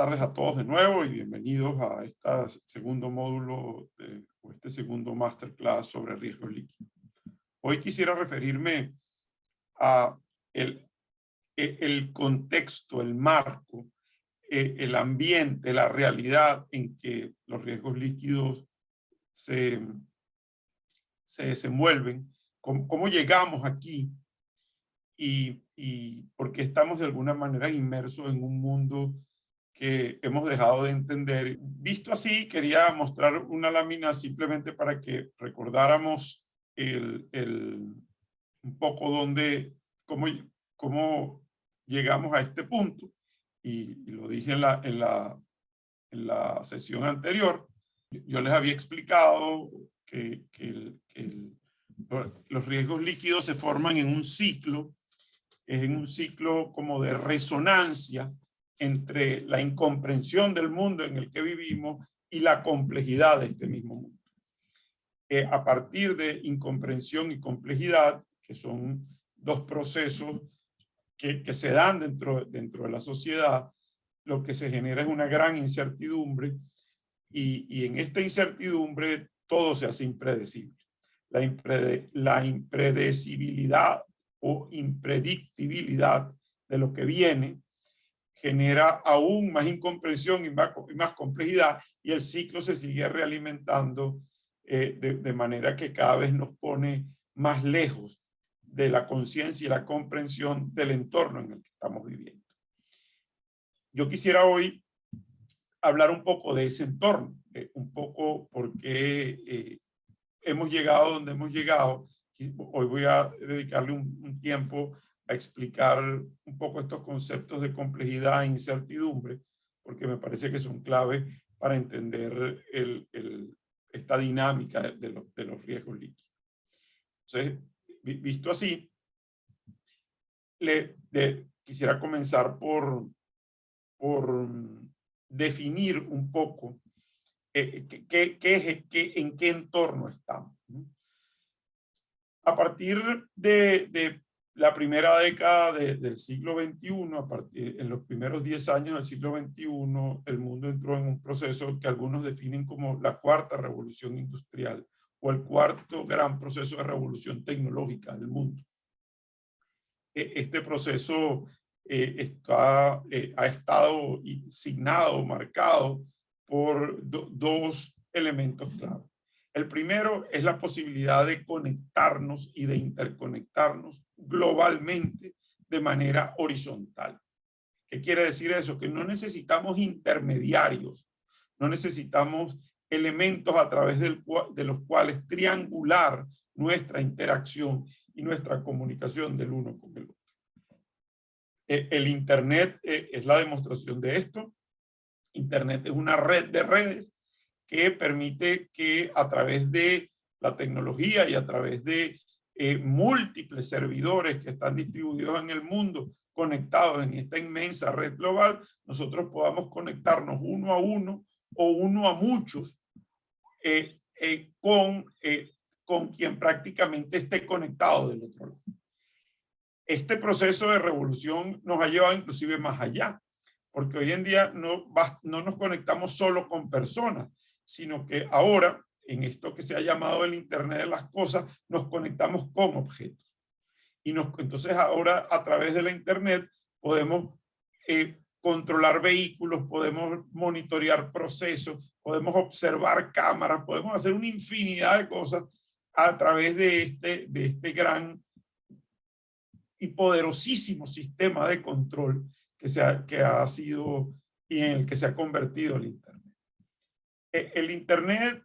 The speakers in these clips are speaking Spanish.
tardes a todos de nuevo y bienvenidos a este segundo módulo o este segundo masterclass sobre riesgos líquidos. Hoy quisiera referirme a el contexto, el marco, el ambiente, la realidad en que los riesgos líquidos se desenvuelven, cómo llegamos aquí y por qué estamos de alguna manera inmersos en un mundo que hemos dejado de entender. Visto así, quería mostrar una lámina simplemente para que recordáramos un poco cómo llegamos a este punto. Y lo dije en la sesión anterior. Yo les había explicado que los riesgos líquidos se forman en un ciclo como de resonancia entre la incomprensión del mundo en el que vivimos y la complejidad de este mismo mundo. A partir de incomprensión y complejidad, que son dos procesos que se dan dentro de la sociedad, lo que se genera es una gran incertidumbre y en esta incertidumbre todo se hace impredecible. La impredecibilidad o impredictibilidad de lo que viene genera aún más incomprensión y más complejidad, y el ciclo se sigue realimentando de manera que cada vez nos pone más lejos de la conciencia y la comprensión del entorno en el que estamos viviendo. Yo quisiera hoy hablar un poco de ese entorno, un poco por qué hemos llegado donde hemos llegado. Hoy voy a dedicarle un tiempo a explicar un poco estos conceptos de complejidad e incertidumbre, porque me parece que son clave para entender esta dinámica de los riesgos líquidos. Entonces, visto así, quisiera comenzar por definir un poco en qué entorno estamos, ¿no? A partir de la primera década del siglo XXI, en los primeros 10 años del siglo XXI, el mundo entró en un proceso que algunos definen como la cuarta revolución industrial o el cuarto gran proceso de revolución tecnológica del mundo. Este proceso ha estado signado, marcado por dos elementos clave. El primero es la posibilidad de conectarnos y de interconectarnos globalmente de manera horizontal. ¿Qué quiere decir eso? Que no necesitamos intermediarios, no necesitamos elementos a través de los cuales triangular nuestra interacción y nuestra comunicación del uno con el otro. El Internet es la demostración de esto. Internet es una red de redes que permite que a través de la tecnología y a través de múltiples servidores que están distribuidos en el mundo, conectados en esta inmensa red global, nosotros podamos conectarnos uno a uno o uno a muchos con quien prácticamente esté conectado del otro lado. Este proceso de revolución nos ha llevado inclusive más allá, porque hoy en día no nos conectamos solo con personas, sino que ahora, en esto que se ha llamado el Internet de las cosas, nos conectamos con objetos. Entonces ahora a través de la Internet podemos controlar vehículos, podemos monitorear procesos, podemos observar cámaras, podemos hacer una infinidad de cosas a través de este gran y poderosísimo sistema de control que ha sido y en el que se ha convertido el Internet. El Internet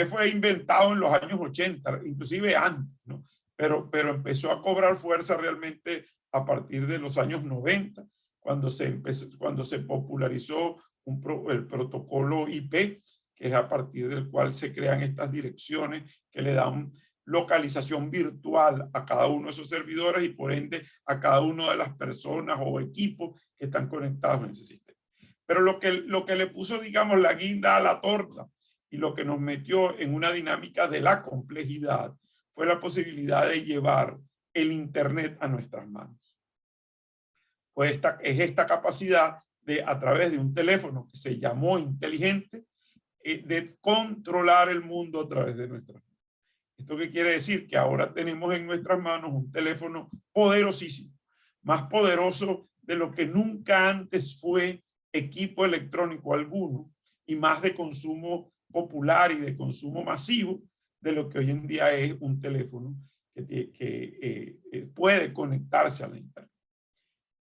fue inventado en los años 80, inclusive antes, ¿no? Pero empezó a cobrar fuerza realmente a partir de los años 90, cuando se popularizó el protocolo IP, que es a partir del cual se crean estas direcciones que le dan localización virtual a cada uno de esos servidores y por ende a cada una de las personas o equipos que están conectados en ese sistema. Pero lo que le puso, digamos, la guinda a la torta y lo que nos metió en una dinámica de la complejidad fue la posibilidad de llevar el Internet a nuestras manos. es esta capacidad de, a través de un teléfono que se llamó inteligente, de controlar el mundo a través de nuestras manos. ¿Esto qué quiere decir? Que ahora tenemos en nuestras manos un teléfono poderosísimo, más poderoso de lo que nunca antes fue equipo electrónico alguno, y más de consumo popular y de consumo masivo de lo que hoy en día es un teléfono que puede conectarse a la internet.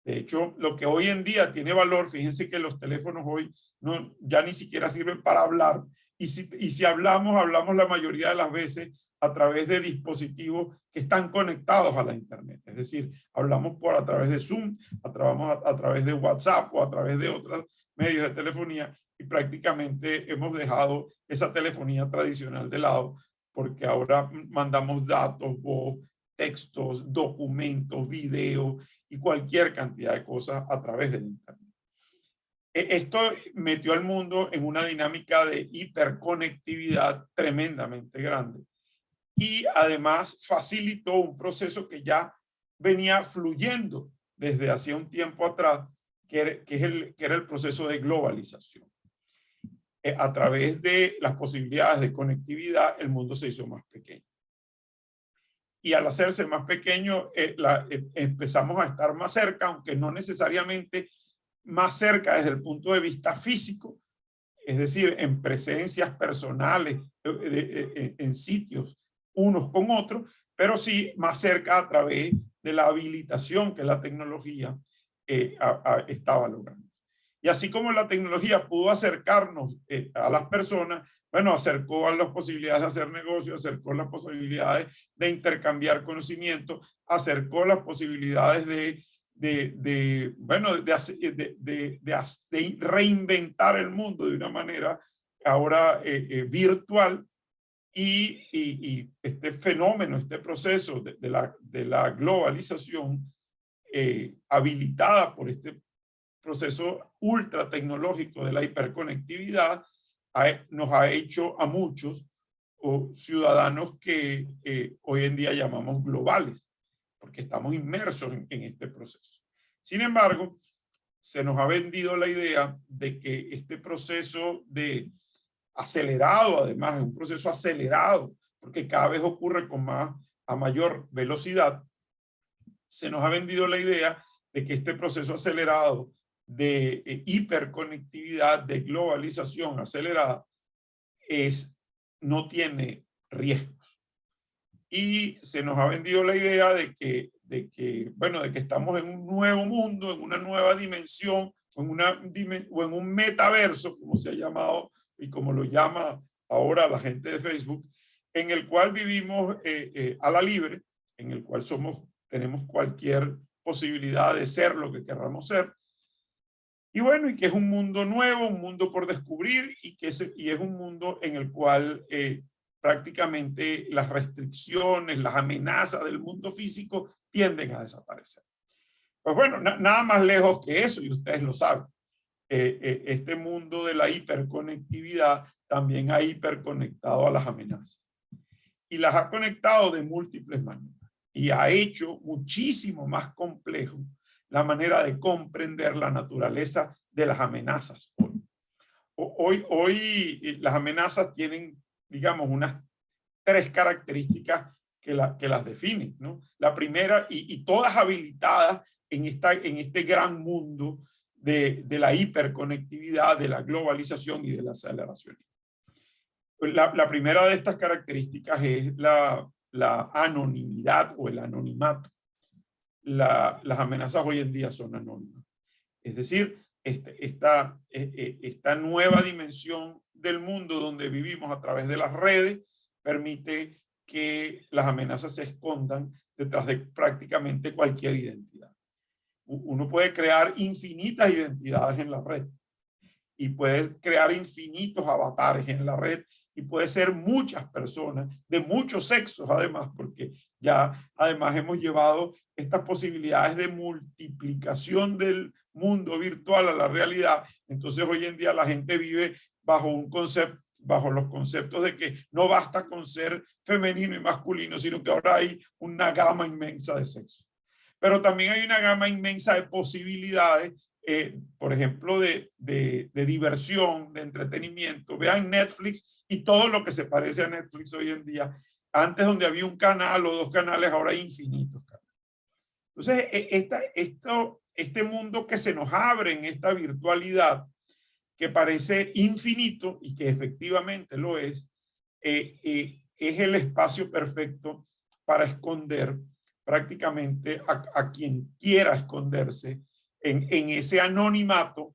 De hecho, lo que hoy en día tiene valor, fíjense que los teléfonos hoy ya ni siquiera sirven para hablar, y si hablamos la mayoría de las veces a través de dispositivos que están conectados a la internet. Es decir, hablamos a través de Zoom, a través de WhatsApp o a través de otros medios de telefonía, y prácticamente hemos dejado esa telefonía tradicional de lado, porque ahora mandamos datos, voz, textos, documentos, videos y cualquier cantidad de cosas a través del internet. Esto metió al mundo en una dinámica de hiperconectividad tremendamente grande, y además facilitó un proceso que ya venía fluyendo desde hacía un tiempo atrás, que era el proceso de globalización. A través de las posibilidades de conectividad, el mundo se hizo más pequeño. Y al hacerse más pequeño, empezamos a estar más cerca, aunque no necesariamente más cerca desde el punto de vista físico, es decir, en presencias personales, en sitios unos con otros, pero sí más cerca a través de la habilitación que la tecnología estaba logrando. Y así como la tecnología pudo acercarnos a las personas, bueno, acercó a las posibilidades de hacer negocios, acercó las posibilidades de intercambiar conocimiento, acercó las posibilidades de reinventar el mundo de una manera ahora virtual, y este fenómeno, este proceso de la globalización habilitada por este proceso ultra tecnológico de la hiperconectividad, nos ha hecho a muchos ciudadanos que hoy en día llamamos globales, porque estamos inmersos en este proceso. Sin embargo, se nos ha vendido la idea de que este proceso acelerado, además es un proceso acelerado, porque cada vez ocurre a mayor velocidad, se nos ha vendido la idea de que este proceso acelerado de hiperconectividad, de globalización acelerada, no tiene riesgos. Y se nos ha vendido la idea de que estamos en un nuevo mundo, en una nueva dimensión, o en un metaverso, como se ha llamado y como lo llama ahora la gente de Facebook, en el cual vivimos a la libre, en el cual tenemos cualquier posibilidad de ser lo que queramos ser. Y bueno, y que es un mundo nuevo, un mundo por descubrir, y es un mundo en el cual prácticamente las restricciones, las amenazas del mundo físico tienden a desaparecer. Pues bueno, nada más lejos que eso, y ustedes lo saben. Este mundo de la hiperconectividad también ha hiperconectado a las amenazas. Y las ha conectado de múltiples maneras. Y ha hecho muchísimo más complejo la manera de comprender la naturaleza de las amenazas. Hoy las amenazas tienen, digamos, unas 3 características que las definen, ¿no? La primera, y todas habilitadas en este gran mundo de la hiperconectividad, de la globalización y de la aceleración. La primera de estas características es la anonimidad o el anonimato. Las amenazas hoy en día son anónimas. Es decir, esta nueva dimensión del mundo donde vivimos a través de las redes permite que las amenazas se escondan detrás de prácticamente cualquier identidad. Uno puede crear infinitas identidades en la red, y puedes crear infinitos avatares en la red, y puede ser muchas personas de muchos sexos además, porque ya además hemos llevado estas posibilidades de multiplicación del mundo virtual a la realidad. Entonces hoy en día la gente vive bajo los conceptos de que no basta con ser femenino y masculino, sino que ahora hay una gama inmensa de sexos. pero también hay una gama inmensa de posibilidades, por ejemplo, de diversión, de entretenimiento. Vean Netflix y todo lo que se parece a Netflix hoy en día. Antes, donde había un canal o dos canales, ahora hay infinitos canales. Entonces, este mundo que se nos abre en esta virtualidad, que parece infinito y que efectivamente lo es el espacio perfecto para esconder prácticamente a quien quiera esconderse en ese anonimato,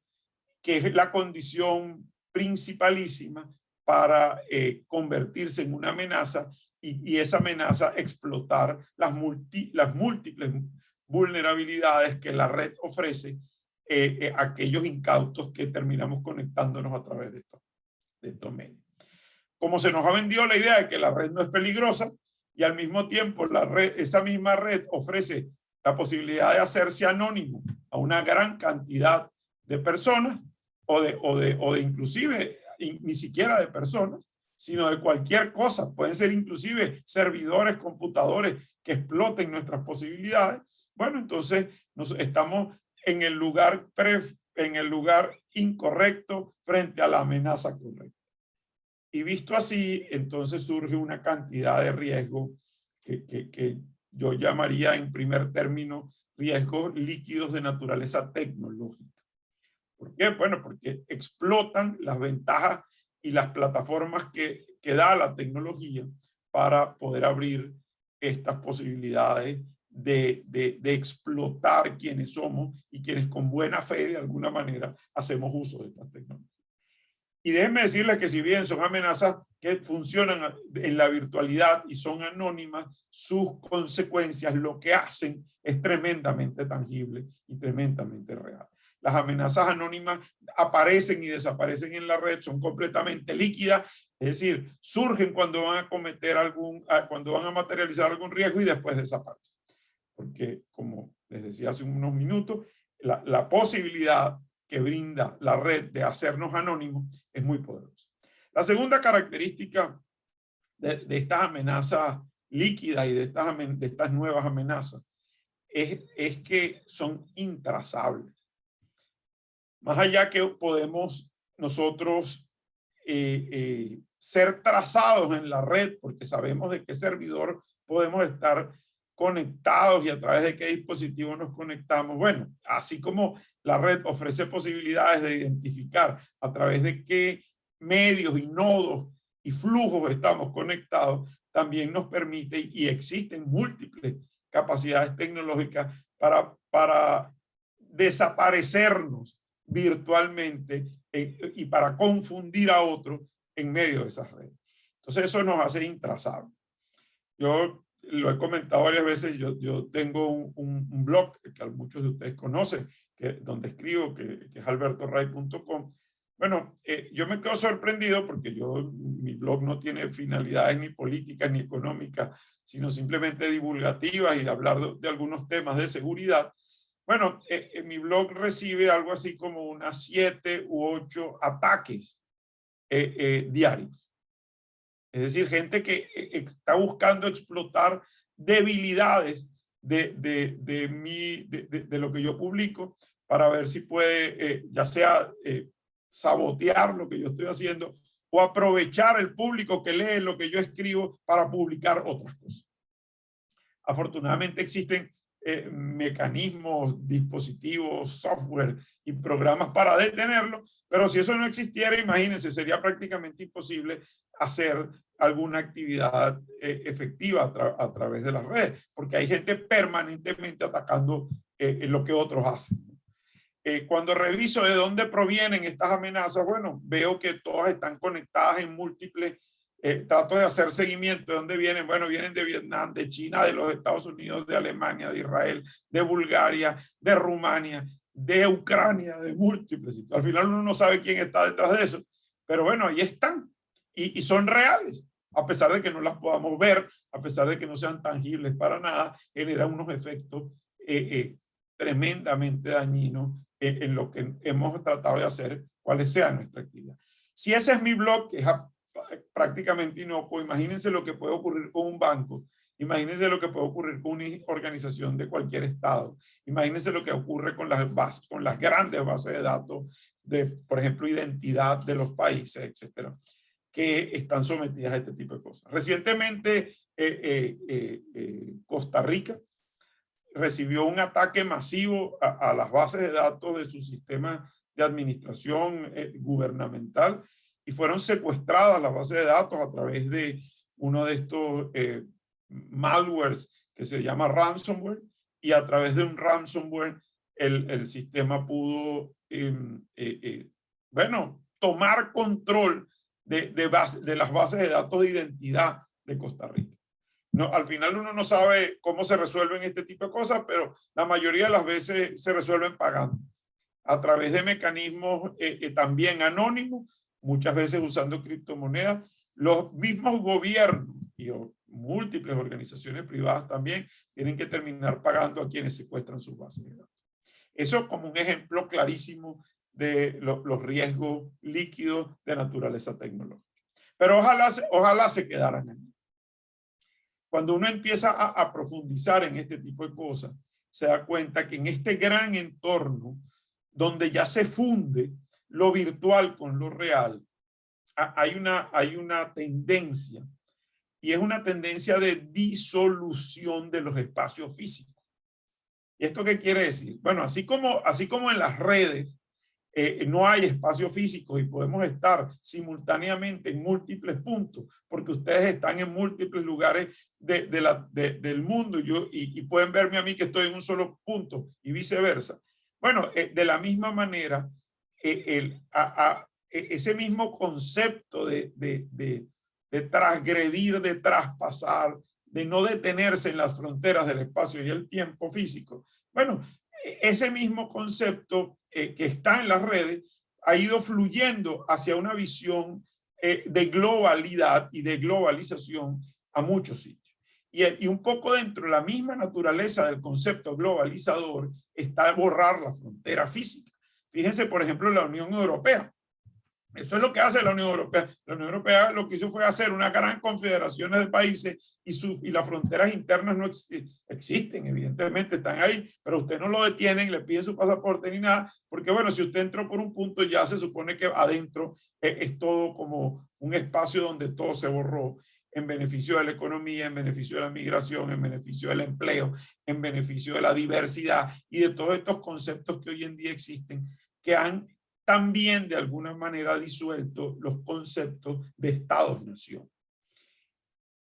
que es la condición principalísima para convertirse en una amenaza y esa amenaza explotar las múltiples vulnerabilidades que la red ofrece a aquellos incautos que terminamos conectándonos a través de estos medios. Como se nos ha vendido la idea de que la red no es peligrosa y al mismo tiempo esa misma red ofrece la posibilidad de hacerse anónimo a una gran cantidad de personas o de inclusive ni siquiera de personas, sino de cualquier cosa. Pueden ser inclusive servidores, computadores que exploten nuestras posibilidades. Bueno, entonces estamos en el lugar incorrecto frente a la amenaza correcta. Y visto así, entonces surge una cantidad de riesgos que yo llamaría en primer término riesgos líquidos de naturaleza tecnológica. ¿Por qué? Bueno, porque explotan las ventajas y las plataformas que da la tecnología para poder abrir estas posibilidades de explotar quienes somos y quienes con buena fe de alguna manera hacemos uso de estas tecnologías. Y déjenme decirles que si bien son amenazas que funcionan en la virtualidad y son anónimas, sus consecuencias, lo que hacen, es tremendamente tangible y tremendamente real. Las amenazas anónimas aparecen y desaparecen en la red, son completamente líquidas, es decir, surgen cuando van a cuando van a materializar algún riesgo y después desaparecen. Porque, como les decía hace unos minutos, la posibilidad que brinda la red de hacernos anónimos es muy poderosa. La segunda característica de estas amenazas líquidas y de estas nuevas amenazas es que son intrazables. Más allá que podemos nosotros ser trazados en la red, porque sabemos de qué servidor podemos estar conectados y a través de qué dispositivo nos conectamos. Bueno, así como la red ofrece posibilidades de identificar a través de qué medios y nodos y flujos estamos conectados, también nos permite y existen múltiples capacidades tecnológicas para desaparecernos virtualmente y para confundir a otros en medio de esas redes. Entonces eso nos hace intrazables. Yo lo he comentado varias veces, yo tengo un blog que muchos de ustedes conocen, donde escribo, que es albertoray.com. Bueno, yo me quedo sorprendido porque mi blog no tiene finalidades ni políticas ni económicas, sino simplemente divulgativas y de hablar de algunos temas de seguridad. Bueno, mi blog recibe algo así como unas 7 u 8 ataques diarios. Es decir, gente que está buscando explotar debilidades de lo que yo publico para ver si puede, ya sea sabotear lo que yo estoy haciendo o aprovechar el público que lee lo que yo escribo para publicar otras cosas. Afortunadamente existen mecanismos, dispositivos, software y programas para detenerlo, pero si eso no existiera, imagínense, sería prácticamente imposible hacer alguna actividad efectiva a través de las redes, porque hay gente permanentemente atacando lo que otros hacen. Cuando reviso de dónde provienen estas amenazas, bueno, veo que todas están conectadas en múltiples. Trato de hacer seguimiento de dónde vienen. Bueno, vienen de Vietnam, de China, de los Estados Unidos, de Alemania, de Israel, de Bulgaria, de Rumania, de Ucrania, de múltiples. Al final uno no sabe quién está detrás de eso, pero bueno, ahí están y son reales. A pesar de que no las podamos ver, a pesar de que no sean tangibles para nada, generan unos efectos tremendamente dañinos en lo que hemos tratado de hacer, cuales sean nuestra actividad. Si ese es mi blog, que es prácticamente inocuo, imagínense lo que puede ocurrir con un banco Imagínense lo que puede ocurrir con una organización de cualquier estado. Imagínense lo que ocurre con las bases, con las grandes bases de datos de, por ejemplo, identidad de los países, etcétera, que están sometidas a este tipo de cosas. Recientemente, Costa Rica recibió un ataque masivo a las bases de datos de su sistema de administración gubernamental y fueron secuestradas las bases de datos a través de uno de estos malwares que se llama ransomware, y a través de un ransomware el sistema pudo, bueno, tomar control de las bases de datos de identidad de Costa Rica. No, al final uno no sabe cómo se resuelven este tipo de cosas, pero la mayoría de las veces se resuelven pagando a través de mecanismos también anónimos, muchas veces usando criptomonedas. Los mismos gobiernos y múltiples organizaciones privadas también tienen que terminar pagando a quienes secuestran sus bases de datos. Eso como un ejemplo clarísimo de los riesgos líquidos de naturaleza tecnológica. Pero ojalá se quedaran ahí. Cuando uno empieza a profundizar en este tipo de cosas, se da cuenta que en este gran entorno, donde ya se funde lo virtual con lo real, hay una tendencia, y es una tendencia de disolución de los espacios físicos. ¿Y esto qué quiere decir? Bueno, así como en las redes no hay espacio físico y podemos estar simultáneamente en múltiples puntos, porque ustedes están en múltiples lugares del mundo y pueden verme a mí que estoy en un solo punto y viceversa. Bueno, de la misma manera, ese mismo concepto de transgredir, de traspasar, de no detenerse en las fronteras del espacio y el tiempo físico, bueno, ese mismo concepto que está en las redes ha ido fluyendo hacia una visión de globalidad y de globalización a muchos sitios. Y un poco dentro de la misma naturaleza del concepto globalizador está borrar la frontera física. Fíjense, por ejemplo, la Unión Europea. Eso es lo que hace la Unión Europea. La Unión Europea lo que hizo fue hacer una gran confederación de países y las fronteras internas no existen, evidentemente están ahí, pero usted no lo detienen, le piden su pasaporte ni nada, porque bueno, si usted entró por un punto ya se supone que adentro es todo como un espacio donde todo se borró en beneficio de la economía, en beneficio de la migración, en beneficio del empleo, en beneficio de la diversidad y de todos estos conceptos que hoy en día existen, que han también de alguna manera disuelto los conceptos de Estados-nación.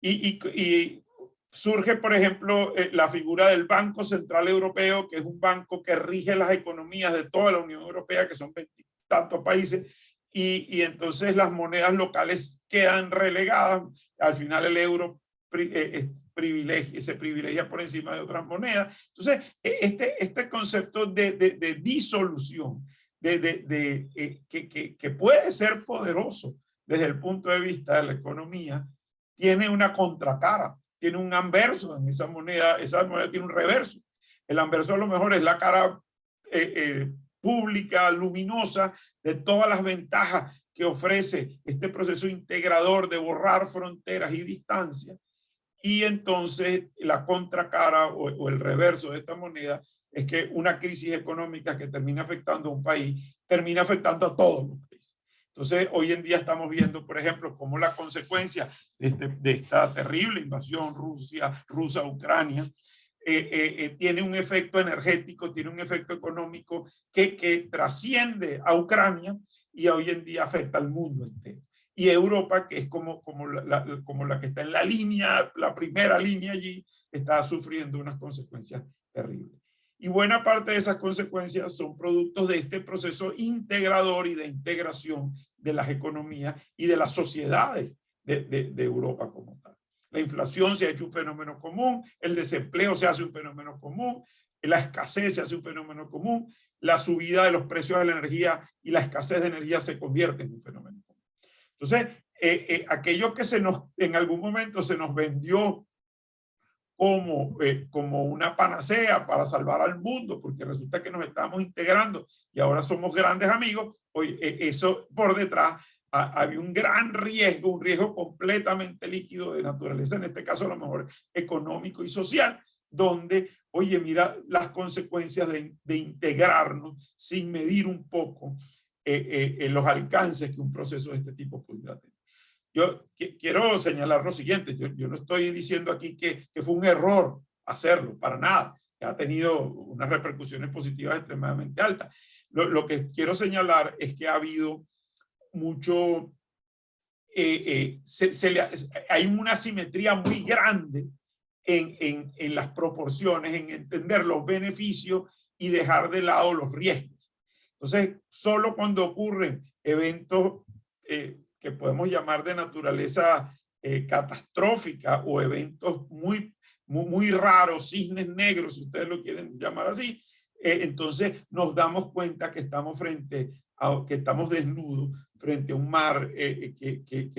Y surge, por ejemplo, la figura del Banco Central Europeo, que es un banco que rige las economías de toda la Unión Europea, que son 20 tantos países, y entonces las monedas locales quedan relegadas. Al final el euro se privilegia por encima de otras monedas. Entonces, este concepto de disolución, que puede ser poderoso desde el punto de vista de la economía, tiene una contracara, tiene un anverso en esa moneda tiene un reverso. El anverso a lo mejor es la cara pública, luminosa, de todas las ventajas que ofrece este proceso integrador de borrar fronteras y distancias. Y entonces la contracara o el reverso de esta moneda es que una crisis económica que termina afectando a un país, termina afectando a todos los países. Entonces, hoy en día estamos viendo, por ejemplo, cómo la consecuencia de esta terrible invasión rusa a Ucrania tiene un efecto energético, tiene un efecto económico que trasciende a Ucrania y hoy en día afecta al mundo entero. Y Europa, que es como la que está en la línea, la primera línea allí, está sufriendo unas consecuencias terribles. Y buena parte de esas consecuencias son productos de este proceso integrador y de integración de las economías y de las sociedades de Europa como tal. La inflación se ha hecho un fenómeno común, el desempleo se hace un fenómeno común, la escasez se hace un fenómeno común, la subida de los precios de la energía y la escasez de energía se convierte en un fenómeno común. Entonces, aquello que en algún momento se nos vendió como una panacea para salvar al mundo, porque resulta que nos estamos integrando y ahora somos grandes amigos, hoy eso por detrás había un gran riesgo, un riesgo completamente líquido de naturaleza, en este caso a lo mejor económico y social, donde, oye, mira las consecuencias de integrarnos sin medir un poco los alcances que un proceso de este tipo pudiera tener. Yo quiero señalar lo siguiente, yo no estoy diciendo aquí que fue un error hacerlo, para nada, que ha tenido unas repercusiones positivas extremadamente altas. Lo que quiero señalar es que ha habido mucho, hay una asimetría muy grande en las proporciones, en entender los beneficios y dejar de lado los riesgos. Entonces, solo cuando ocurren eventos que podemos llamar de naturaleza catastrófica o eventos muy raros, cisnes negros, si ustedes lo quieren llamar así, entonces nos damos cuenta que estamos que estamos desnudos frente a un mar que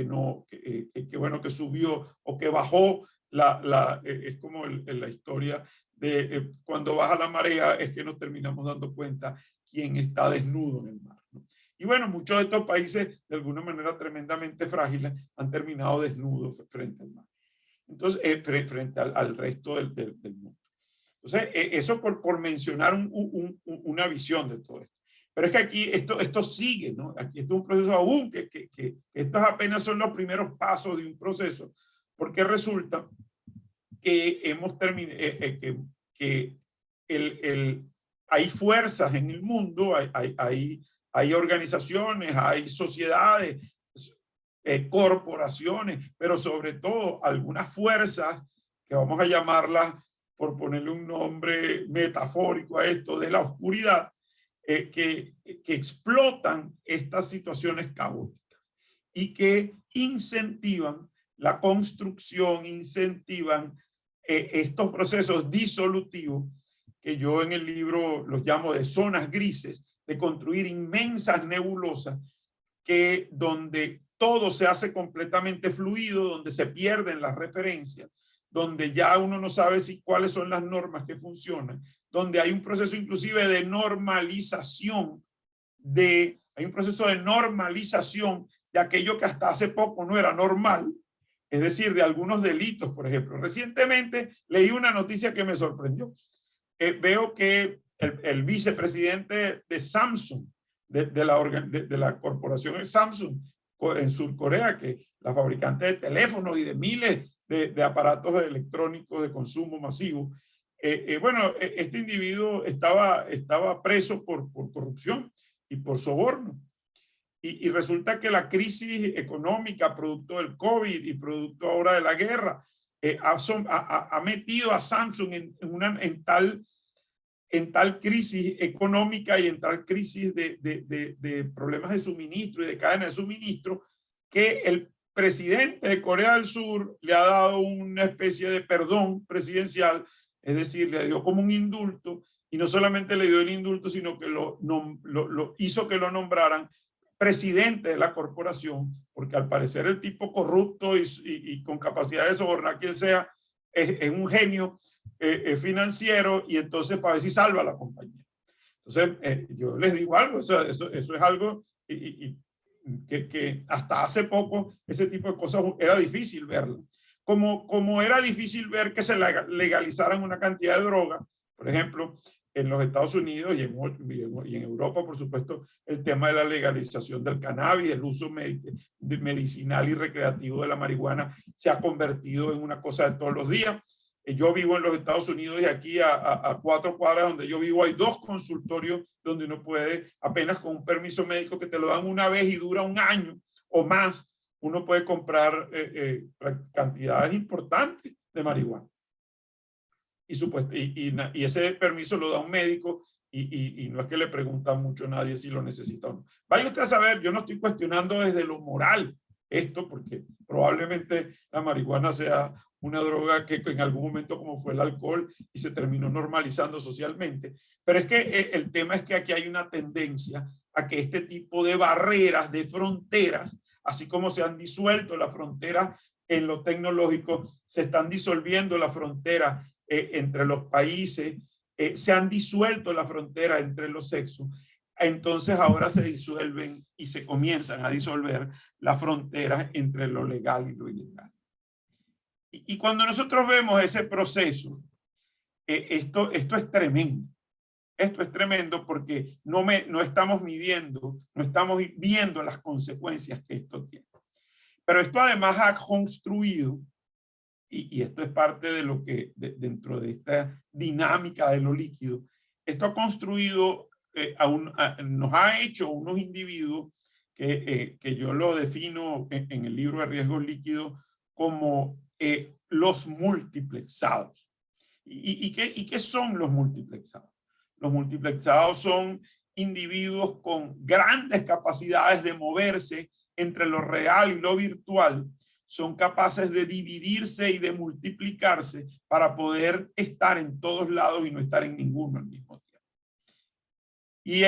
subió o que bajó es como la historia de cuando baja la marea, es que nos terminamos dando cuenta quién está desnudo en el mar, ¿no? Y bueno, muchos de estos países, de alguna manera tremendamente frágiles, han terminado desnudos frente al mar. Entonces, frente al resto del mundo. Entonces, eso por mencionar una visión de todo esto. Pero es que aquí esto sigue, ¿no? Aquí esto es un proceso aún, que estos apenas son los primeros pasos de un proceso, porque resulta que hemos terminado, que hay fuerzas en el mundo, hay organizaciones, hay sociedades, corporaciones, pero sobre todo algunas fuerzas que vamos a llamarlas, por ponerle un nombre metafórico a esto, de la oscuridad, que explotan estas situaciones caóticas y que incentivan la construcción, incentivan estos procesos disolutivos que yo en el libro los llamo de zonas grises, de construir inmensas nebulosas donde todo se hace completamente fluido, donde se pierden las referencias, donde ya uno no sabe cuáles son las normas que funcionan, donde hay un proceso inclusive de normalización, hay un proceso de normalización de aquello que hasta hace poco no era normal, es decir, de algunos delitos, por ejemplo. Recientemente leí una noticia que me sorprendió. Veo que el vicepresidente de Samsung, de la corporación Samsung en Surcorea, que la fabricante de teléfonos y de miles de aparatos electrónicos de consumo masivo, bueno, este individuo estaba preso por corrupción y por soborno. Y resulta que la crisis económica, producto del COVID y producto ahora de la guerra, ha metido a Samsung en tal crisis económica y en tal crisis de problemas de suministro y de cadena de suministro, que el presidente de Corea del Sur le ha dado una especie de perdón presidencial, es decir, le dio como un indulto, y no solamente le dio el indulto, sino que lo hizo que lo nombraran presidente de la corporación, porque al parecer el tipo corrupto y con capacidad de sobornar a quien sea, es un genio financiero, y entonces para ver si salva a la compañía. Entonces, yo les digo algo, eso es algo que hasta hace poco ese tipo de cosas era difícil verlo. Como era difícil ver que se legalizaran una cantidad de droga, por ejemplo, en los Estados Unidos y en Europa, por supuesto, el tema de la legalización del cannabis, el uso medicinal y recreativo de la marihuana se ha convertido en una cosa de todos los días. Yo vivo en los Estados Unidos y aquí a 4 cuadras donde yo vivo hay 2 consultorios donde uno puede, apenas con un permiso médico que te lo dan una vez y dura un año o más, uno puede comprar cantidades importantes de marihuana. Y ese permiso lo da un médico y no es que le pregunta mucho a nadie si lo necesita o no. Vaya usted a saber, yo no estoy cuestionando desde lo moral esto, porque probablemente la marihuana sea una droga que en algún momento, como fue el alcohol, y se terminó normalizando socialmente. Pero es que el tema es que aquí hay una tendencia a que este tipo de barreras, de fronteras, así como se han disuelto las fronteras en lo tecnológico, se están disolviendo las fronteras entre los países, se han disuelto las fronteras entre los sexos, entonces ahora se disuelven y se comienzan a disolver las fronteras entre lo legal y lo ilegal. Y cuando nosotros vemos ese proceso, esto es tremendo. Esto es tremendo porque no estamos midiendo, no estamos viendo las consecuencias que esto tiene. Pero esto además ha construido, y esto es parte de lo que dentro de esta dinámica de lo líquido, esto ha construido, nos ha hecho unos individuos que yo lo defino en el libro de riesgos líquidos como los multiplexados. ¿Y qué son los multiplexados? Los multiplexados son individuos con grandes capacidades de moverse entre lo real y lo virtual. Son capaces de dividirse y de multiplicarse para poder estar en todos lados y no estar en ninguno al mismo tiempo. Y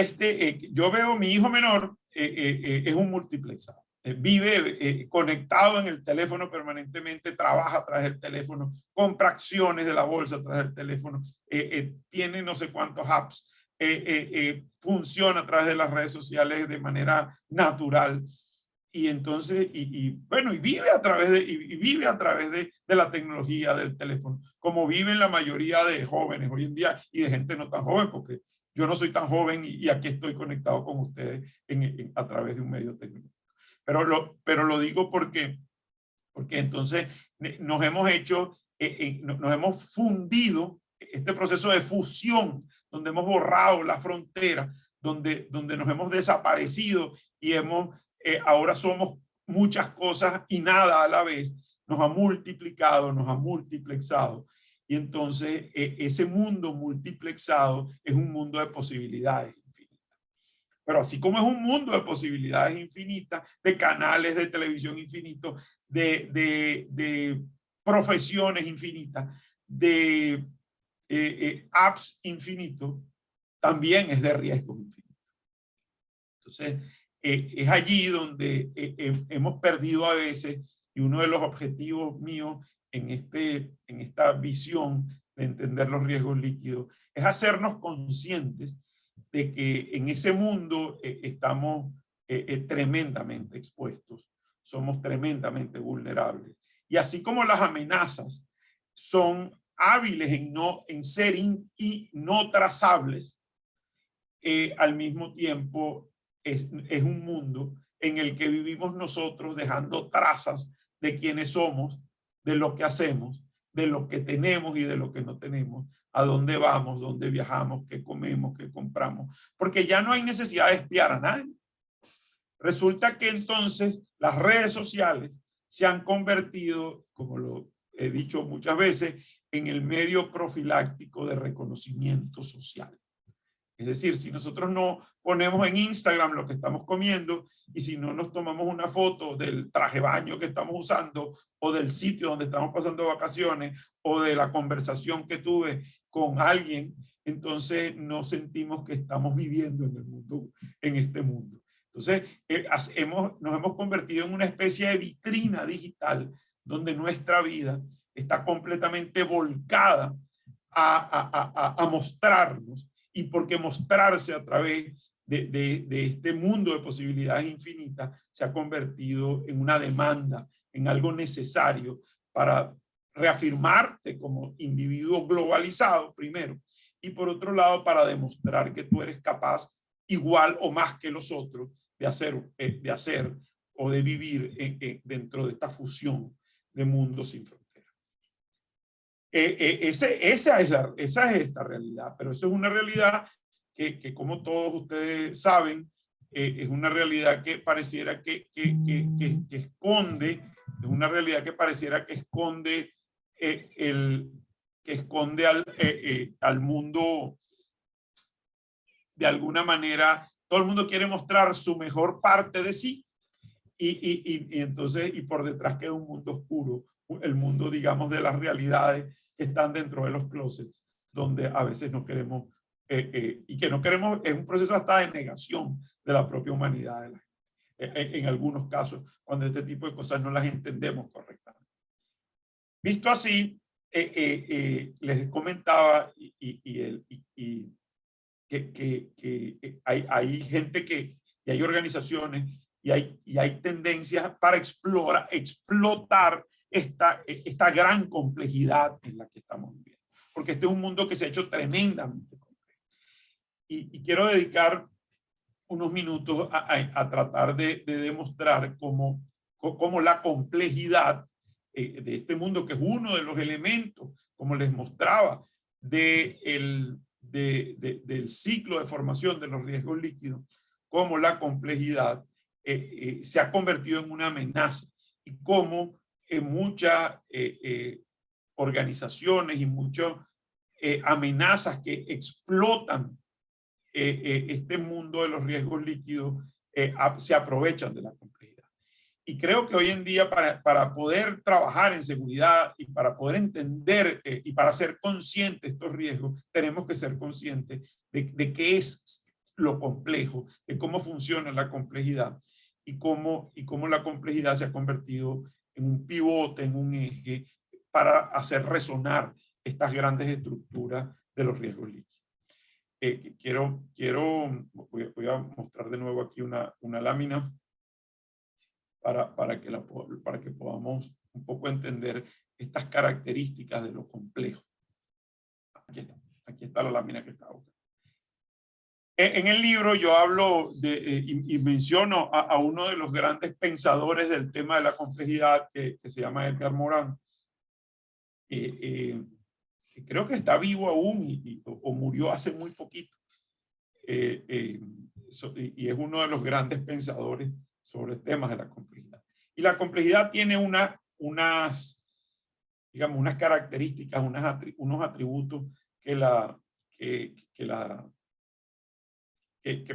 yo veo mi hijo menor es un multiplexado. Vive conectado en el teléfono permanentemente, trabaja a través del teléfono, compra acciones de la bolsa a través del teléfono, tiene no sé cuántos apps, funciona a través de las redes sociales de manera natural. Y entonces, bueno, vive a través de la tecnología del teléfono, como viven la mayoría de jóvenes hoy en día y de gente no tan joven, porque yo no soy tan joven y aquí estoy conectado con ustedes a través de un medio tecnológico. Pero lo digo porque entonces nos hemos hecho, nos hemos fundido este proceso de fusión, donde hemos borrado la frontera, donde nos hemos desaparecido y ahora somos muchas cosas y nada a la vez. Nos ha multiplicado, nos ha multiplexado. Y entonces ese mundo multiplexado es un mundo de posibilidades. Pero así como es un mundo de posibilidades infinitas, de canales de televisión infinitos, de profesiones infinitas, de apps infinitos, también es de riesgos infinitos. Entonces, es allí donde hemos perdido a veces, y uno de los objetivos míos en esta visión de entender los riesgos líquidos es hacernos conscientes de que en ese mundo estamos tremendamente expuestos, somos tremendamente vulnerables. Y así como las amenazas son hábiles en ser y no trazables, al mismo tiempo es un mundo en el que vivimos nosotros dejando trazas de quiénes somos, de lo que hacemos, de lo que tenemos y de lo que no tenemos, a dónde vamos, dónde viajamos, qué comemos, qué compramos, porque ya no hay necesidad de espiar a nadie. Resulta que entonces las redes sociales se han convertido, como lo he dicho muchas veces, en el medio profiláctico de reconocimiento social. Es decir, si nosotros no ponemos en Instagram lo que estamos comiendo y si no nos tomamos una foto del traje baño que estamos usando o del sitio donde estamos pasando vacaciones o de la conversación que tuve con alguien, entonces no sentimos que estamos viviendo en el mundo, en este mundo. Entonces nos hemos convertido en una especie de vitrina digital donde nuestra vida está completamente volcada a mostrarnos, y porque mostrarse a través de este mundo de posibilidades infinitas se ha convertido en una demanda, en algo necesario para reafirmarte como individuo globalizado primero, y por otro lado para demostrar que tú eres capaz igual o más que los otros de hacer o de vivir dentro de esta fusión de mundos sin fronteras. Esa es esta realidad, pero eso es una realidad que como todos ustedes saben, es una realidad que pareciera que esconde, es una realidad que pareciera que esconde al mundo de alguna manera. Todo el mundo quiere mostrar su mejor parte de sí y entonces por detrás queda un mundo oscuro, el mundo, digamos, de las realidades que están dentro de los closets, donde a veces no queremos, y que no queremos, es un proceso hasta de negación de la propia humanidad de la gente, en algunos casos, cuando este tipo de cosas no las entendemos correctamente. Visto así, les comentaba, y hay gente y hay organizaciones y hay tendencias para explotar esta gran complejidad en la que estamos viviendo. Porque este es un mundo que se ha hecho tremendamente complejo. Y quiero dedicar unos minutos a tratar de demostrar cómo la complejidad de este mundo, que es uno de los elementos, como les mostraba, del ciclo de formación de los riesgos líquidos, cómo la complejidad se ha convertido en una amenaza y cómo muchas organizaciones y muchas amenazas que explotan este mundo de los riesgos líquidos se aprovechan de la complejidad. Y creo que hoy en día para poder trabajar en seguridad y para poder entender y para ser conscientes de estos riesgos, tenemos que ser conscientes de qué es lo complejo, de cómo funciona la complejidad y cómo la complejidad se ha convertido en un pivote, en un eje para hacer resonar estas grandes estructuras de los riesgos líquidos. Voy a mostrar de nuevo aquí una lámina para que podamos un poco entender estas características de lo complejo. Aquí está la lámina que está buscando. En el libro yo hablo y menciono a uno de los grandes pensadores del tema de la complejidad que se llama Edgar Morin, que creo que está vivo aún o murió hace muy poquito. Y es uno de los grandes pensadores sobre temas de la complejidad. Y la complejidad tiene unas características, unos atributos que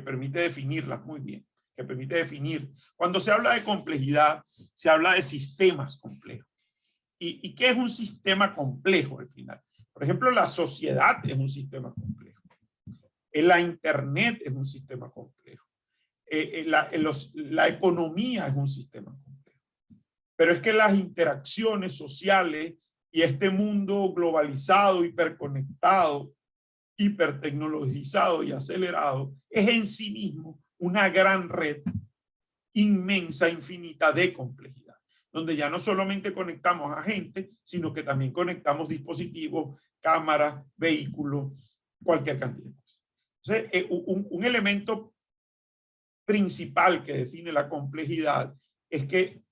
permite definirlas muy bien, que permite definir. Cuando se habla de complejidad, se habla de sistemas complejos. ¿Y qué es un sistema complejo al final? Por ejemplo, la sociedad es un sistema complejo. La Internet es un sistema complejo. La economía es un sistema complejo. Pero es que las interacciones sociales y este mundo globalizado, hiperconectado, hipertecnologizado y acelerado es en sí mismo una gran red inmensa, infinita de complejidad, donde ya no solamente conectamos a gente, sino que también conectamos dispositivos, cámaras, vehículos, cualquier cantidad de cosas. Entonces, un elemento principal que define la complejidad es que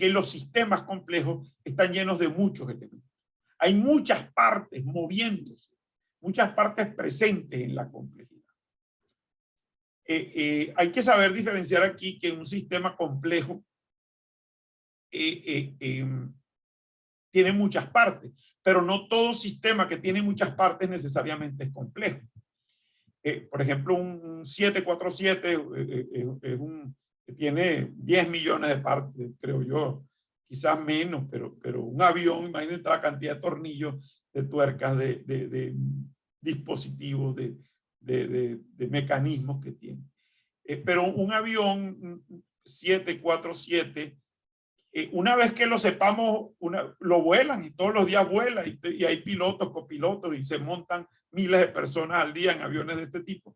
los sistemas complejos están llenos de muchos elementos. Hay muchas partes moviéndose, muchas partes presentes en la complejidad. Hay que saber diferenciar aquí que un sistema complejo tiene muchas partes, pero no todo sistema que tiene muchas partes necesariamente es complejo. Por ejemplo, un 747 es que tiene 10 millones de partes, creo yo, quizás menos, pero un avión, imagínate la cantidad de tornillos, de tuercas, de dispositivos, de mecanismos que tiene. Pero un avión 747, una vez que lo sepamos, lo vuelan y todos los días vuela y hay pilotos, copilotos y se montan miles de personas al día en aviones de este tipo.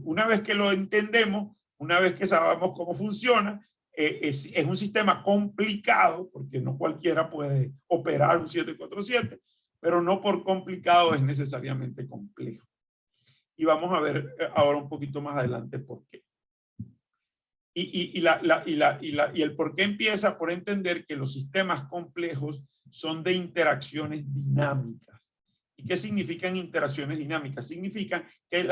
Una vez que lo entendemos, una vez que sabemos cómo funciona, es un sistema complicado porque no cualquiera puede operar un 747, pero no por complicado es necesariamente complejo. Y vamos a ver ahora un poquito más adelante por qué. Y el por qué empieza por entender que los sistemas complejos son de interacciones dinámicas. ¿Y qué significan interacciones dinámicas? Significan que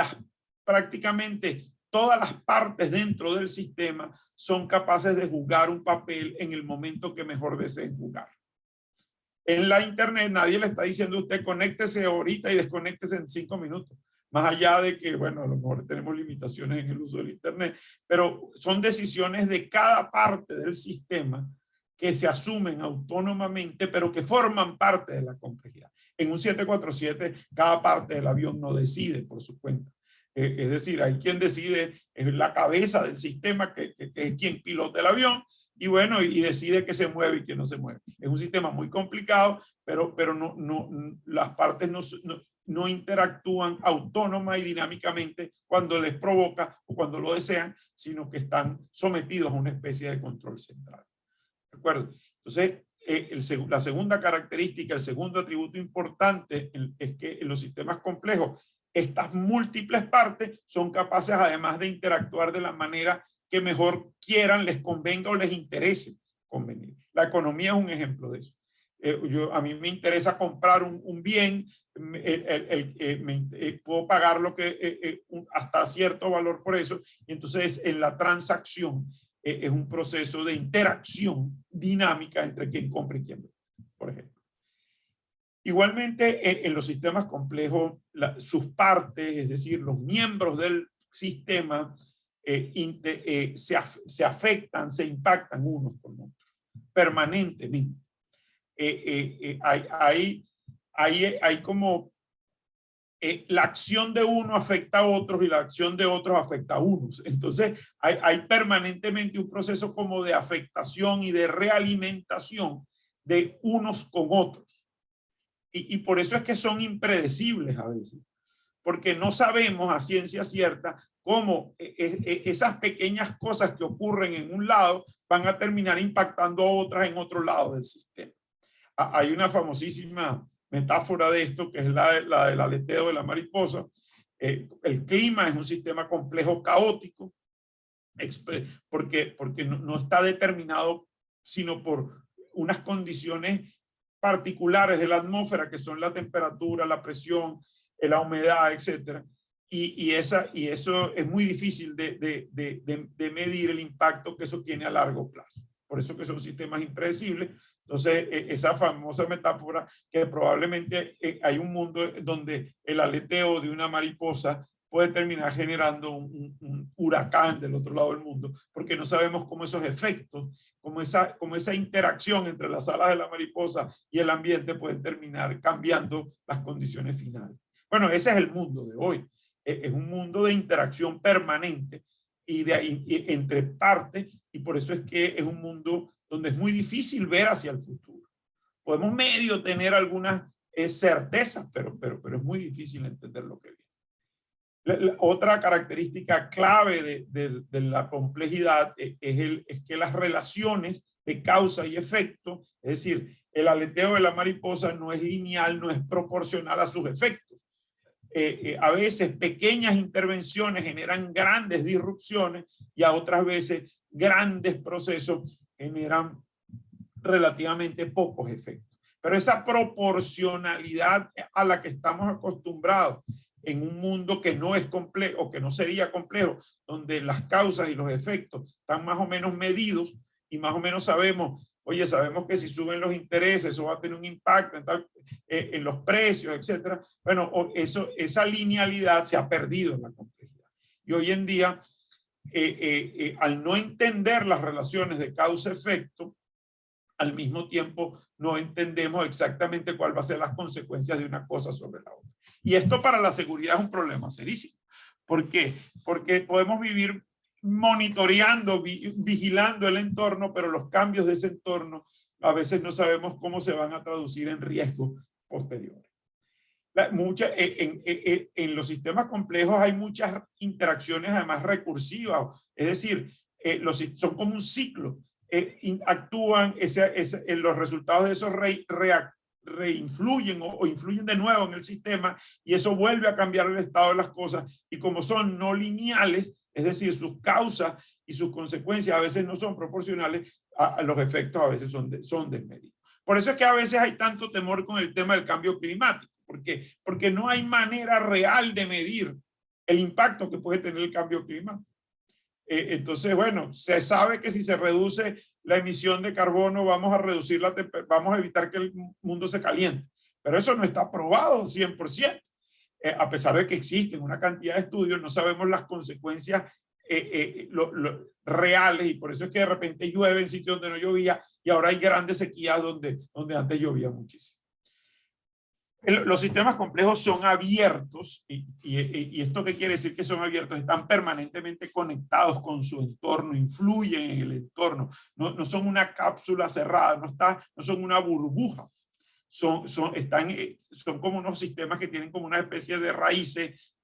prácticamente todas las partes dentro del sistema son capaces de jugar un papel en el momento que mejor deseen jugar. En la Internet nadie le está diciendo a usted conéctese ahorita y desconéctese en 5 minutos. Más allá de que, bueno, a lo mejor tenemos limitaciones en el uso del Internet, pero son decisiones de cada parte del sistema que se asumen autónomamente, pero que forman parte de la complejidad. En un 747, cada parte del avión no decide por su cuenta. Es decir, hay quien decide, es la cabeza del sistema que es quien pilota el avión, y bueno, y decide que se mueve y que no se mueve. Es un sistema muy complicado, pero las partes no interactúan autónoma y dinámicamente cuando les provoca o cuando lo desean, sino que están sometidos a una especie de control central. ¿De acuerdo? Entonces, la segunda característica, el segundo atributo importante es que en los sistemas complejos, estas múltiples partes son capaces además de interactuar de la manera que mejor quieran, les convenga o les interese convenir. La economía es un ejemplo de eso. A mí me interesa comprar un bien, puedo pagar lo que, hasta cierto valor por eso, y entonces en la transacción es un proceso de interacción dinámica entre quien compra y quien vende, por ejemplo. Igualmente, en los sistemas complejos, sus partes, es decir, los miembros del sistema, se afectan, se impactan unos con otros, permanentemente. Hay como la acción de uno afecta a otros y la acción de otros afecta a unos. Entonces hay permanentemente un proceso como de afectación y de realimentación de unos con otros. Y por eso es que son impredecibles a veces, porque no sabemos a ciencia cierta cómo esas pequeñas cosas que ocurren en un lado van a terminar impactando a otras en otro lado del sistema. Hay una famosísima metáfora de esto, que es la del aleteo de la mariposa. El clima es un sistema complejo caótico, porque no está determinado sino por unas condiciones particulares de la atmósfera, que son la temperatura, la presión, la humedad, etcétera. Y eso es muy difícil de medir el impacto que eso tiene a largo plazo. Por eso que son sistemas impredecibles. Entonces, esa famosa metáfora que probablemente hay un mundo donde el aleteo de una mariposa puede terminar generando un huracán del otro lado del mundo, porque no sabemos cómo esos efectos, como esa interacción entre las alas de la mariposa y el ambiente pueden terminar cambiando las condiciones finales. Bueno, ese es el mundo de hoy. Es un mundo de interacción permanente entre partes, y por eso es que es un mundo donde es muy difícil ver hacia el futuro. Podemos medio tener algunas certezas, pero es muy difícil entender lo que viene. Otra característica clave de la complejidad es que las relaciones de causa y efecto, es decir, el aleteo de la mariposa no es lineal, no es proporcional a sus efectos. A veces pequeñas intervenciones generan grandes disrupciones y a otras veces grandes procesos generan relativamente pocos efectos. Pero esa proporcionalidad a la que estamos acostumbrados en un mundo que no es complejo, o que no sería complejo, donde las causas y los efectos están más o menos medidos y más o menos sabemos, oye, sabemos que si suben los intereses eso va a tener un impacto en los precios, etcétera. Bueno, esa linealidad se ha perdido en la complejidad. Y hoy en día, al no entender las relaciones de causa-efecto, al mismo tiempo no entendemos exactamente cuál va a ser las consecuencias de una cosa sobre la otra. Y esto para la seguridad es un problema serísimo. ¿Por qué? Porque podemos vivir monitoreando, vigilando el entorno, pero los cambios de ese entorno a veces no sabemos cómo se van a traducir en riesgos posteriores. En los sistemas complejos hay muchas interacciones además recursivas, es decir, son como un ciclo. Actúan, los resultados de esos reinfluyen o influyen de nuevo en el sistema, y eso vuelve a cambiar el estado de las cosas, y como son no lineales, es decir, sus causas y sus consecuencias a veces no son proporcionales, los efectos a veces son desmedidos. Por eso es que a veces hay tanto temor con el tema del cambio climático, porque no hay manera real de medir el impacto que puede tener el cambio climático. Entonces, bueno, se sabe que si se reduce la emisión de carbono vamos a evitar que el mundo se caliente, pero eso no está probado 100%. A pesar de que existen una cantidad de estudios, no sabemos las consecuencias reales, y por eso es que de repente llueve en sitios donde no llovía y ahora hay grandes sequías donde antes llovía muchísimo. Los sistemas complejos son abiertos, y ¿esto qué quiere decir que son abiertos? Están permanentemente conectados con su entorno, influyen en el entorno, no son una cápsula cerrada, no son una burbuja, son como unos sistemas que tienen como una especie de raíces,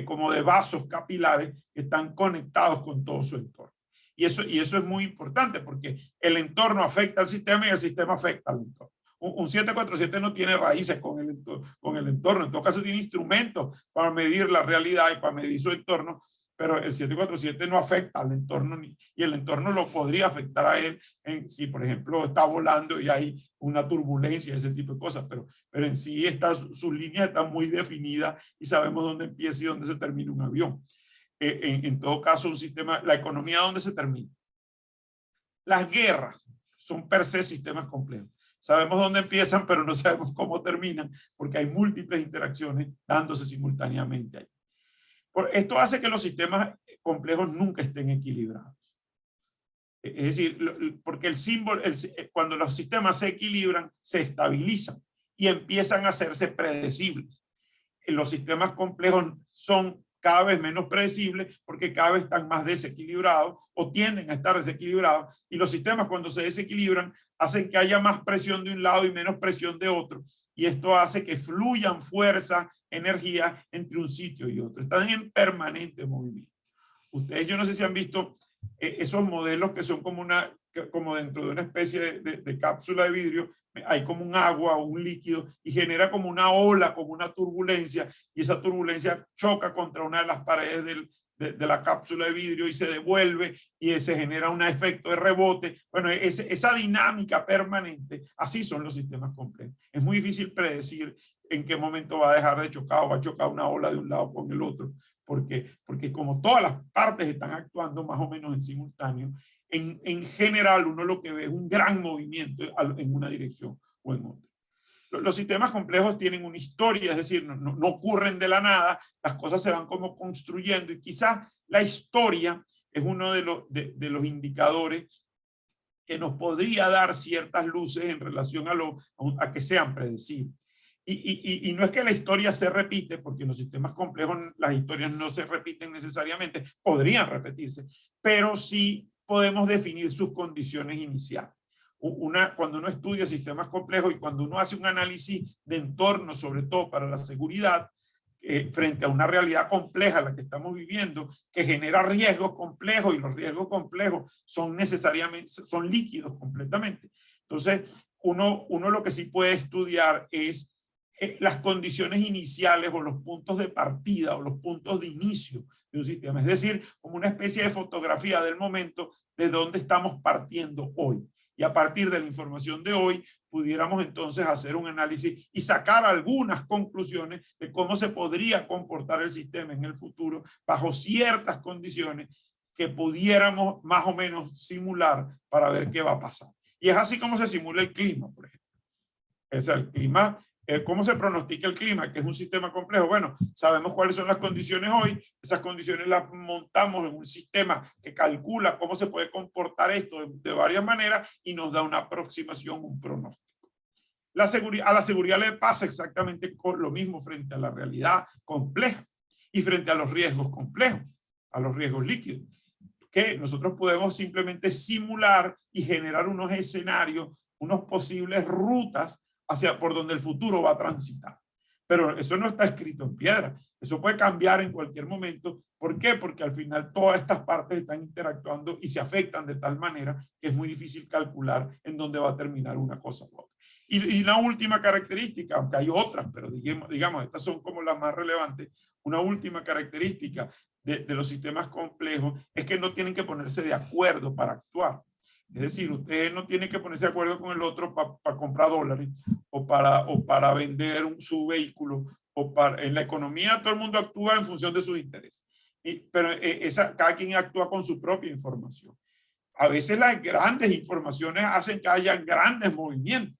como de vasos capilares que están conectados con todo su entorno. Y eso es muy importante porque el entorno afecta al sistema y el sistema afecta al entorno. Un 747 no tiene raíces con el entorno, en todo caso tiene instrumentos para medir la realidad y para medir su entorno, pero el 747 no afecta al entorno y el entorno lo podría afectar a él si, por ejemplo, está volando y hay una turbulencia, ese tipo de cosas, pero en sí sus líneas están muy definidas y sabemos dónde empieza y dónde se termina un avión. En todo caso, un sistema, la economía, ¿dónde se termina? Las guerras son per se sistemas complejos. Sabemos dónde empiezan, pero no sabemos cómo terminan, porque hay múltiples interacciones dándose simultáneamente ahí. Esto hace que los sistemas complejos nunca estén equilibrados. Es decir, porque el símbolo, cuando los sistemas se equilibran, se estabilizan y empiezan a hacerse predecibles. Los sistemas complejos son cada vez menos predecibles porque cada vez están más desequilibrados o tienden a estar desequilibrados, y los sistemas, cuando se desequilibran, hacen que haya más presión de un lado y menos presión de otro, y esto hace que fluyan fuerza, energía entre un sitio y otro. Están en permanente movimiento. Ustedes, yo no sé si han visto esos modelos que son como dentro de una especie de cápsula de vidrio, hay como un agua o un líquido y genera como una ola, como una turbulencia, y esa turbulencia choca contra una de las paredes de la cápsula de vidrio y se devuelve y se genera un efecto de rebote. Bueno, esa dinámica permanente, así son los sistemas complejos. Es muy difícil predecir en qué momento va a dejar de chocar o va a chocar una ola de un lado con el otro, porque como todas las partes están actuando más o menos en simultáneo, en general uno lo que ve es un gran movimiento en una dirección o en otra. Los sistemas complejos tienen una historia, es decir, no ocurren de la nada, las cosas se van como construyendo, y quizás la historia es uno de los indicadores que nos podría dar ciertas luces en relación a que sean predecibles. Y no es que la historia se repite, porque en los sistemas complejos las historias no se repiten necesariamente, podrían repetirse, pero sí podemos definir sus condiciones iniciales. Cuando uno estudia sistemas complejos y cuando uno hace un análisis de entorno, sobre todo para la seguridad, frente a una realidad compleja, la que estamos viviendo, que genera riesgos complejos, y los riesgos complejos son necesariamente, son líquidos completamente. Entonces, uno lo que sí puede estudiar es las condiciones iniciales o los puntos de partida o los puntos de inicio de un sistema. Es decir, como una especie de fotografía del momento de dónde estamos partiendo hoy. Y a partir de la información de hoy, pudiéramos entonces hacer un análisis y sacar algunas conclusiones de cómo se podría comportar el sistema en el futuro bajo ciertas condiciones que pudiéramos más o menos simular para ver qué va a pasar. Y es así como se simula el clima, por ejemplo. O sea, el clima, ¿cómo se pronostica el clima? Que es un sistema complejo. Bueno, sabemos cuáles son las condiciones hoy, esas condiciones las montamos en un sistema que calcula cómo se puede comportar esto de varias maneras y nos da una aproximación, un pronóstico. A la seguridad le pasa exactamente lo mismo frente a la realidad compleja y frente a los riesgos complejos, a los riesgos líquidos, que nosotros podemos simplemente simular y generar unos escenarios, unos posibles rutas por donde el futuro va a transitar. Pero eso no está escrito en piedra. Eso puede cambiar en cualquier momento. ¿Por qué? Porque al final todas estas partes están interactuando y se afectan de tal manera que es muy difícil calcular en dónde va a terminar una cosa u otra. Y la última característica, aunque hay otras, pero digamos, estas son como las más relevantes, una última característica de los sistemas complejos es que no tienen que ponerse de acuerdo para actuar. Es decir, usted no tiene que ponerse de acuerdo con el otro para comprar dólares o para vender su vehículo. En la economía todo el mundo actúa en función de sus intereses. Pero cada quien actúa con su propia información. A veces las grandes informaciones hacen que haya grandes movimientos,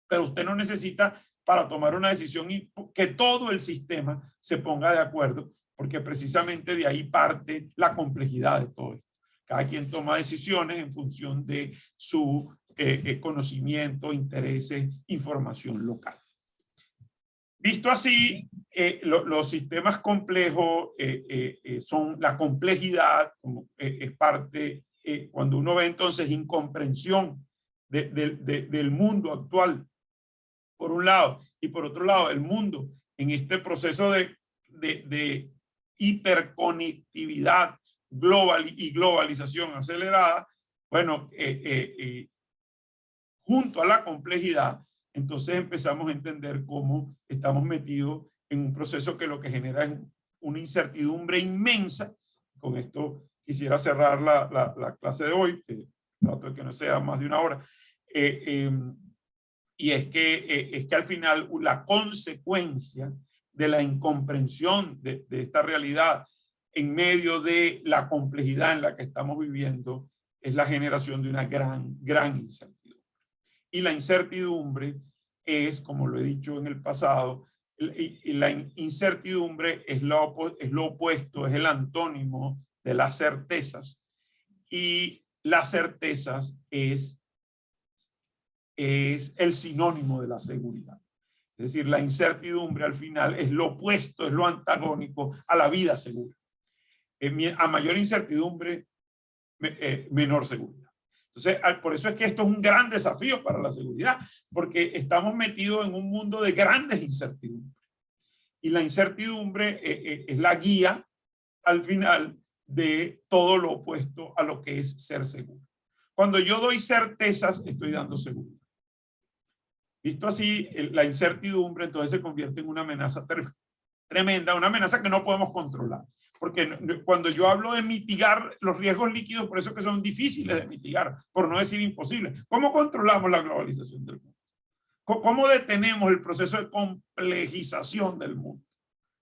pero usted no necesita para tomar una decisión y que todo el sistema se ponga de acuerdo, porque precisamente de ahí parte la complejidad de todo esto. Cada quien toma decisiones en función de su conocimiento, intereses, información local. Visto así, los sistemas complejos son la complejidad, es parte, cuando uno ve entonces incomprensión del mundo actual, por un lado, y por otro lado, el mundo en este proceso de hiperconectividad global y globalización acelerada, bueno, junto a la complejidad, entonces empezamos a entender cómo estamos metidos en un proceso que lo que genera es una incertidumbre inmensa. Con esto quisiera cerrar la clase de hoy, que trato de que no sea más de una hora, y es que al final la consecuencia de la incomprensión de esta realidad en medio de la complejidad en la que estamos viviendo es la generación de una gran incertidumbre. Y la incertidumbre es, como lo he dicho en el pasado, la incertidumbre es lo opuesto, es el antónimo de las certezas. Y las certezas es el sinónimo de la seguridad. Es decir, la incertidumbre al final es lo opuesto, es lo antagónico a la vida segura. A mayor incertidumbre, menor seguridad. Entonces, por eso es que esto es un gran desafío para la seguridad, porque estamos metidos en un mundo de grandes incertidumbres. Y la incertidumbre es la guía al final de todo lo opuesto a lo que es ser seguro. Cuando yo doy certezas, estoy dando seguridad. Visto así, la incertidumbre entonces se convierte en una amenaza tremenda, una amenaza que no podemos controlar. Porque cuando yo hablo de mitigar los riesgos líquidos, por eso que son difíciles de mitigar, por no decir imposibles. ¿Cómo controlamos la globalización del mundo? ¿Cómo detenemos el proceso de complejización del mundo?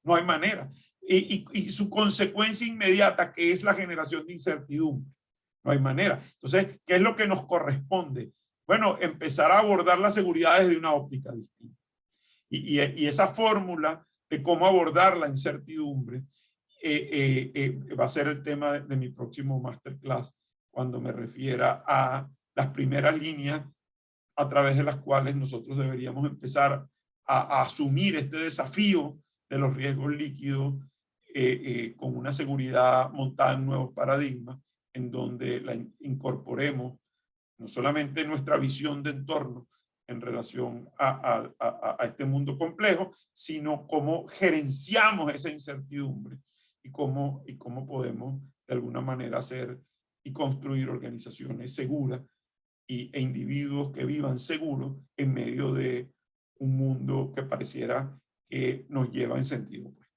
No hay manera. Y su consecuencia inmediata, que es la generación de incertidumbre. No hay manera. Entonces, ¿qué es lo que nos corresponde? Bueno, empezar a abordar la seguridad desde una óptica distinta. Y esa fórmula de cómo abordar la incertidumbre va a ser el tema de mi próximo masterclass, cuando me refiera a las primeras líneas a través de las cuales nosotros deberíamos empezar a asumir este desafío de los riesgos líquidos con una seguridad montada en nuevos paradigmas, en donde la incorporemos no solamente nuestra visión de entorno en relación a este mundo complejo, sino cómo gerenciamos esa incertidumbre y cómo podemos de alguna manera hacer y construir organizaciones seguras e individuos que vivan seguros en medio de un mundo que pareciera que nos lleva en sentido opuesto.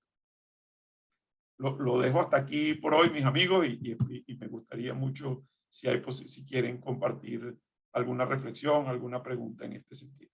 Lo dejo hasta aquí por hoy, mis amigos, y me gustaría mucho si quieren compartir alguna reflexión, alguna pregunta en este sentido.